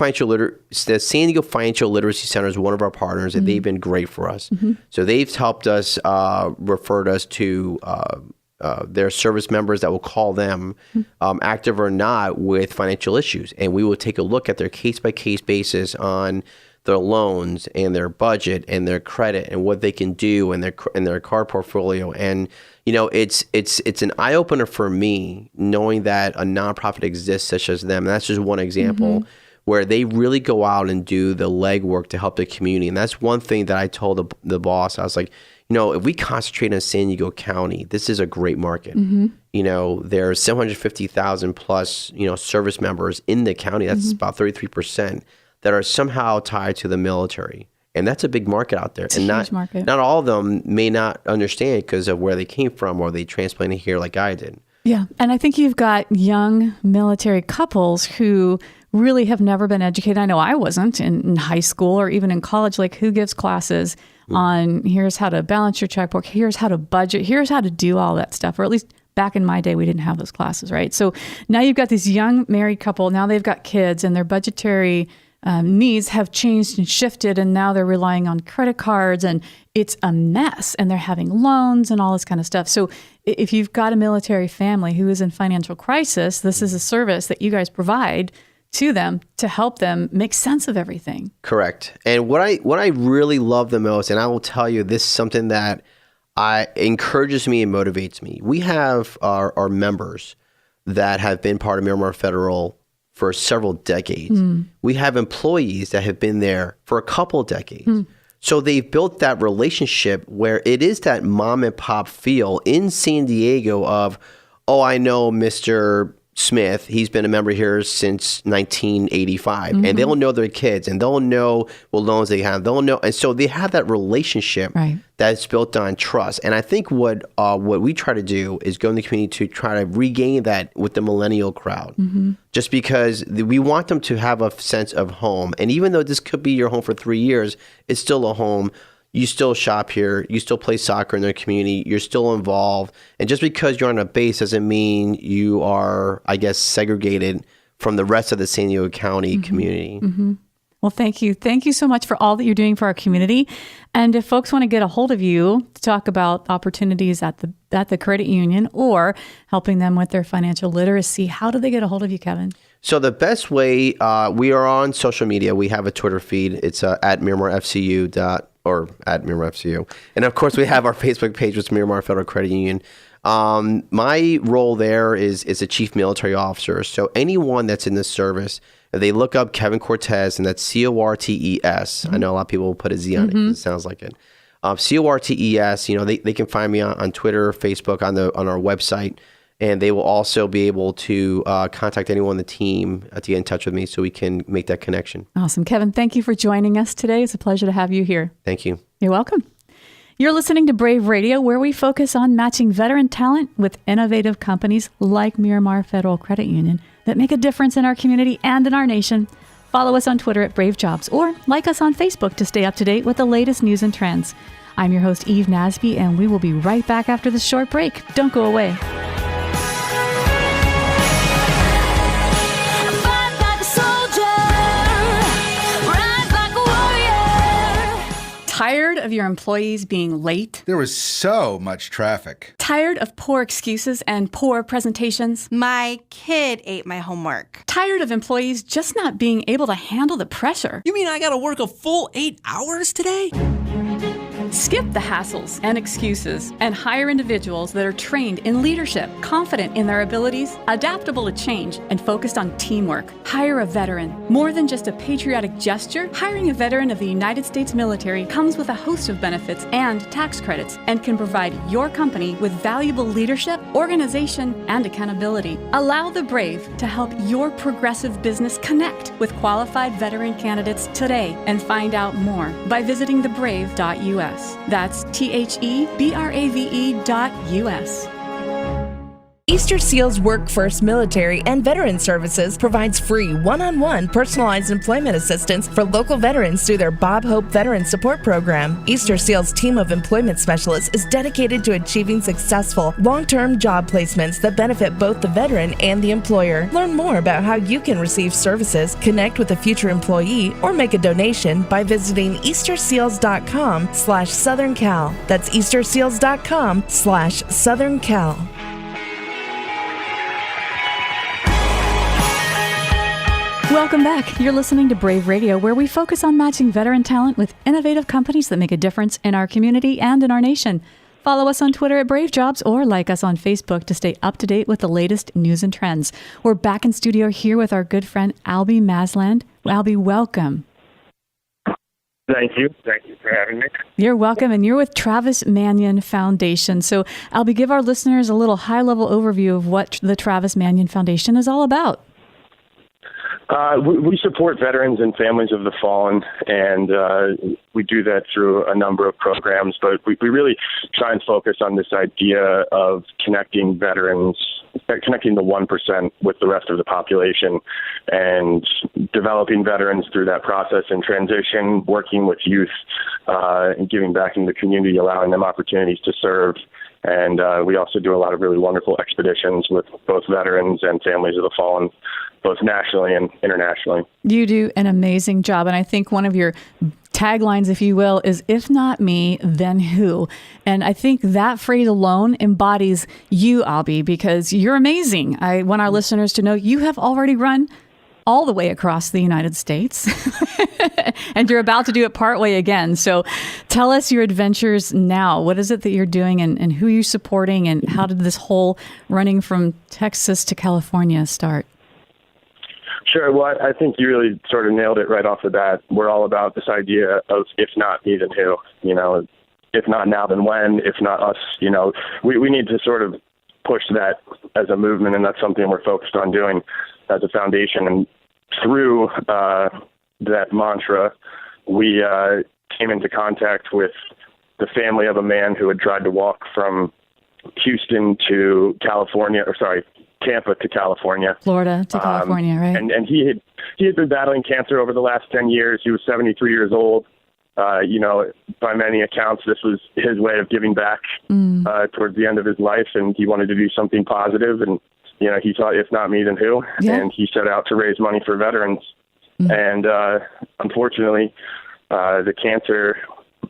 Financial Literacy Center is one of our partners, and they've been great for us. So they've helped us, referred us to their service members that will call them, active or not, with financial issues. And we will take a look at their case-by-case basis on their loans and their budget and their credit and what they can do in their card portfolio. And it's an eye opener for me knowing that a nonprofit exists such as them. And that's just one example where they really go out and do the legwork to help the community. And that's one thing that I told the boss. I was like, if we concentrate on San Diego County, this is a great market. There's 750,000 plus service members in the county. That's about 33%. That are somehow tied to the military. And that's a big market out there. It's a huge market. Not all of them may not understand because of where they came from or they transplanted here like I did. Yeah. And I think you've got young military couples who really have never been educated. I know I wasn't in high school or even in college. Like, who gives classes on here's how to balance your checkbook, here's how to budget, here's how to do all that stuff, or at least back in my day, we didn't have those classes, right? So now you've got this young married couple. Now they've got kids, and their budgetary needs have changed and shifted, and now they're relying on credit cards, and it's a mess, and they're having loans and all this kind of stuff. So if you've got a military family who is in financial crisis, this is a service that you guys provide to them to help them make sense of everything. Correct. And what I really love the most, and I will tell you, this is something that encourages me and motivates me. We have our members that have been part of Miramar Federal for several decades. We have employees that have been there for a couple decades. So they've built that relationship where it is that mom and pop feel in San Diego of, oh, I know Mr. Smith, he's been a member here since 1985, and they'll know their kids, and they'll know what loans they have. They'll know, and so they have that relationship that's built on trust. And I think what we try to do is go in the community to try to regain that with the millennial crowd, just because we want them to have a sense of home. And even though this could be your home for 3 years, it's still a home. You still shop here, you still play soccer in their community, you're still involved. And just because you're on a base doesn't mean you are, I guess, segregated from the rest of the San Diego County community. Well, thank you. Thank you so much for all that you're doing for our community. And if folks want to get a hold of you to talk about opportunities at the credit union or helping them with their financial literacy, how do they get a hold of you, Kevin? So the best way, we are on social media. We have a Twitter feed. It's at or at Miramar FCU. And of course, we have our Facebook page, which is Miramar Federal Credit Union. My role there is a chief military officer. So anyone that's in this service, if they look up Kevin Cortes, and that's Cortes. I know a lot of people will put a Z on it 'cause it sounds like it. Cortes, they can find me on Twitter, Facebook, on our website, and they will also be able to contact anyone on the team to get in touch with me so we can make that connection. Awesome. Kevin, thank you for joining us today. It's a pleasure to have you here. Thank you. You're welcome. You're listening to Brave Radio, where we focus on matching veteran talent with innovative companies like Miramar Federal Credit Union that make a difference in our community and in our nation. Follow us on Twitter at Brave Jobs or like us on Facebook to stay up to date with the latest news and trends. I'm your host, Eve Nasby, and we will be right back after this short break. Don't go away. Tired of your employees being late? There was so much traffic. Tired of poor excuses and poor presentations? My kid ate my homework. Tired of employees just not being able to handle the pressure? You mean I gotta work a full 8 hours today? Skip the hassles and excuses and hire individuals that are trained in leadership, confident in their abilities, adaptable to change, and focused on teamwork. Hire a veteran. More than just a patriotic gesture, hiring a veteran of the United States military comes with a host of benefits and tax credits and can provide your company with valuable leadership, organization, and accountability. Allow the Brave to help your progressive business connect with qualified veteran candidates today and find out more by visiting thebrave.us. That's THEBRAVE.us. Easter Seals Work First Military and Veteran Services provides free one-on-one personalized employment assistance for local veterans through their Bob Hope Veteran Support Program. Easter Seals' team of employment specialists is dedicated to achieving successful, long-term job placements that benefit both the veteran and the employer. Learn more about how you can receive services, connect with a future employee, or make a donation by visiting easterseals.com/SouthernCal. That's easterseals.com/SouthernCal. Welcome back. You're listening to Brave Radio, where we focus on matching veteran talent with innovative companies that make a difference in our community and in our nation. Follow us on Twitter at Brave Jobs or like us on Facebook to stay up to date with the latest news and trends. We're back in studio here with our good friend, Albie Masland. Albie, welcome. Thank you. Thank you for having me. You're welcome, and you're with Travis Manion Foundation. So, Albie, give our listeners a little high-level overview of what the Travis Manion Foundation is all about. We support veterans and families of the fallen, and we do that through a number of programs, but we really try and focus on this idea of connecting veterans, connecting the 1% with the rest of the population, and developing veterans through that process and transition, working with youth, and giving back in the community, allowing them opportunities to serve. And we also do a lot of really wonderful expeditions with both veterans and families of the fallen, both nationally and internationally. You do an amazing job. And I think one of your taglines, if you will, is "If not me, then who?" And I think that phrase alone embodies you, Albie, because you're amazing. I want our listeners to know you have already run all the way across the United States and you're about to do it partway again. So tell us your adventures now. What is it that you're doing and who you're supporting, and how did this whole running from Texas to California start? Sure. Well, I think you really sort of nailed it right off the bat. We're all about this idea of if not me, then who? You know, if not now, then when? If not us, you know, we need to sort of push that as a movement, and that's something we're focused on doing as a foundation. And through that mantra, we came into contact with the family of a man who had tried to walk from Houston to California, Tampa to California. Florida to California, right? And he had been battling cancer over the last 10 years. He was 73 years old. You know, by many accounts, this was his way of giving back towards the end of his life, and he wanted to do something positive. And, you know, he thought, if not me, then who? Yeah. And he set out to raise money for veterans. And unfortunately, the cancer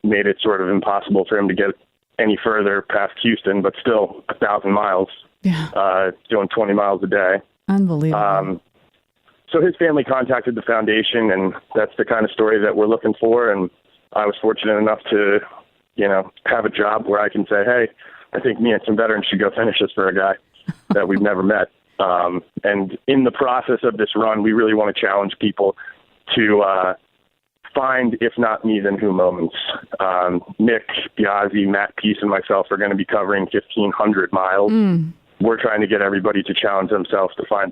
made it sort of impossible for him to get any further past Houston, but still 1,000 miles, doing 20 miles a day. Unbelievable. So his family contacted the foundation, and that's the kind of story that we're looking for. And I was fortunate enough to, have a job where I can say, hey, I think me and some veterans should go finish this for a guy that we've never met. And in the process of this run, we really want to challenge people to find, if not me, then who moments. Nick, Biazzi, Matt Peace, and myself are going to be covering 1,500 miles. We're trying to get everybody to challenge themselves to find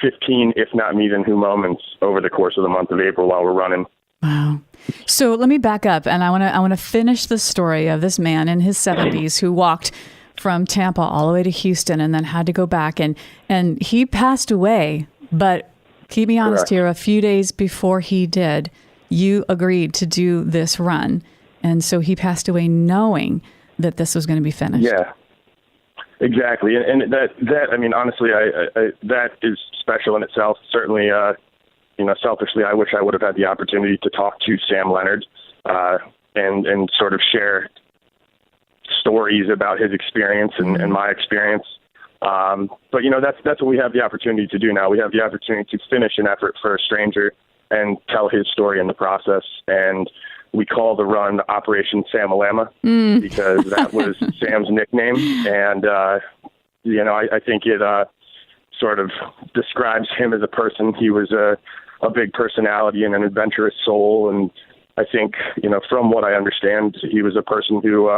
15, if not me, then who moments over the course of the month of April while we're running. Wow. So let me back up, and I want to finish the story of this man in his 70s who walked from Tampa all the way to Houston and then had to go back, and he passed away. But keep me honest here, a few days before he did, you agreed to do this run, and so he passed away knowing that this was going to be finished. Yeah. Exactly, and that I mean, honestly, I that is special in itself. Certainly, selfishly, I wish I would have had the opportunity to talk to Sam Leonard and sort of share stories about his experience and my experience. But that's what we have the opportunity to do now. We have the opportunity to finish an effort for a stranger and tell his story in the process. And we call the run Operation Sam-a-Lama because that was Sam's nickname. And, I think it sort of describes him as a person. He was a big personality and an adventurous soul. And I think, from what I understand, he was a person who,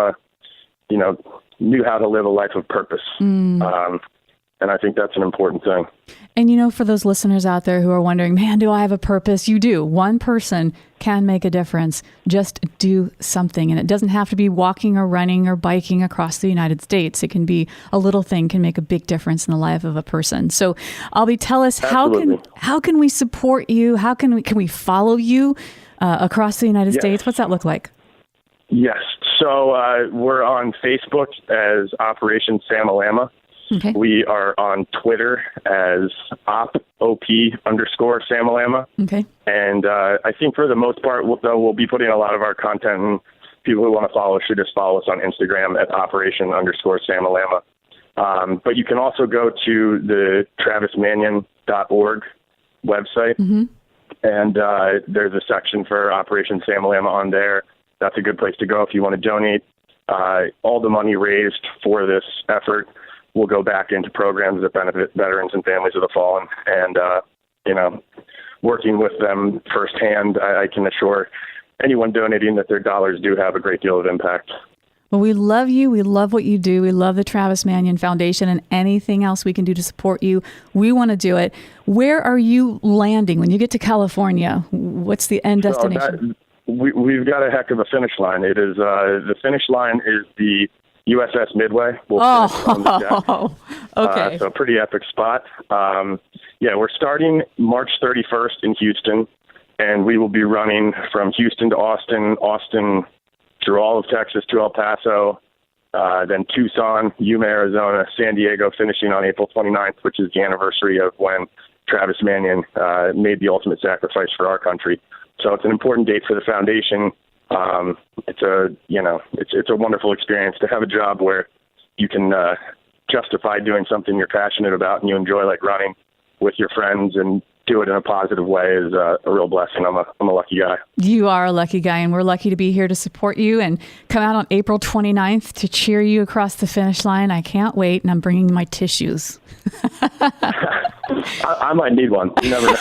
knew how to live a life of purpose. And I think that's an important thing. And, for those listeners out there who are wondering, man, do I have a purpose? You do. One person can make a difference. Just do something. And it doesn't have to be walking or running or biking across the United States. It can be a little thing can make a big difference in the life of a person. So, Albie, tell us, how can we support you? How can we follow you across the United States? What's that look like? Yes. So we're on Facebook as Operation Sam-a-Lama. Okay. We are on Twitter as OP_Sam-a-Lama. Okay. And I think for the most part, we'll be putting a lot of our content, and people who want to follow should just follow us on Instagram at Operation_Sam-a-Lama. But you can also go to the TravisManion.org website, and there's a section for Operation Sam-a-Lama on there. That's a good place to go if you want to donate. All the money raised for this effort will go back into programs that benefit veterans and families of the fallen. And, working with them firsthand, I can assure anyone donating that their dollars do have a great deal of impact. Well, we love you. We love what you do. We love the Travis Manion Foundation, and anything else we can do to support you, we want to do it. Where are you landing when you get to California? What's the end destination? We've got a heck of a finish line. It is the finish line is the USS Midway. Okay. So a pretty epic spot. We're starting March 31st in Houston, and we will be running from Houston to Austin through all of Texas to El Paso, then Tucson, Yuma, Arizona, San Diego, finishing on April 29th, which is the anniversary of when Travis Manion made the ultimate sacrifice for our country. So it's an important date for the foundation. It's a wonderful experience to have a job where you can justify doing something you're passionate about and you enjoy, like running with your friends, and do it in a positive way is a real blessing. I'm a lucky guy. You are a lucky guy, and we're lucky to be here to support you and come out on April 29th to cheer you across the finish line. I can't wait, and I'm bringing my tissues. I might need one. You never know.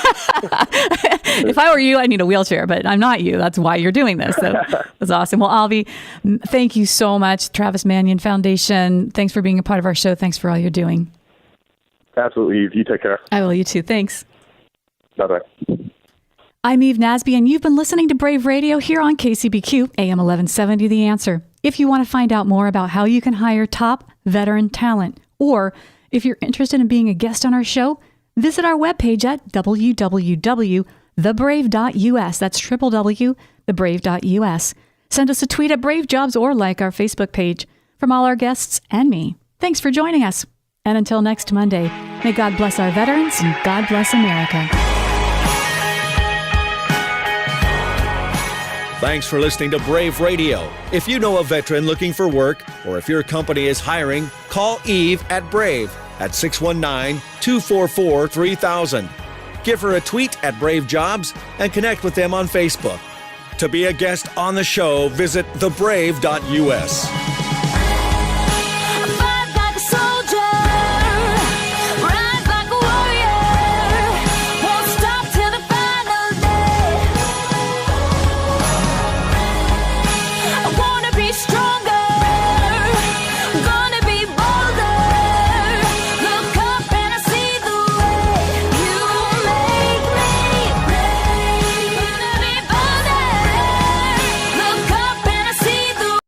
If I were you, I'd need a wheelchair, but I'm not you. That's why you're doing this. So that's awesome. Well, Albie, thank you so much. Travis Manion Foundation, thanks for being a part of our show. Thanks for all you're doing. Absolutely. You take care. I will. You too. Thanks. Bye-bye. I'm Eve Nasby, and you've been listening to Brave Radio here on KCBQ, AM 1170, The Answer. If you want to find out more about how you can hire top veteran talent, or if you're interested in being a guest on our show, visit our webpage at www.thebrave.us. That's www.thebrave.us. Send us a tweet at Brave Jobs or like our Facebook page. From all our guests and me, thanks for joining us. And until next Monday, may God bless our veterans and God bless America. Thanks for listening to Brave Radio. If you know a veteran looking for work, or if your company is hiring, call Eve at Brave at 619-244-3000. Give her a tweet at Brave Jobs and connect with them on Facebook. To be a guest on the show, visit thebrave.us.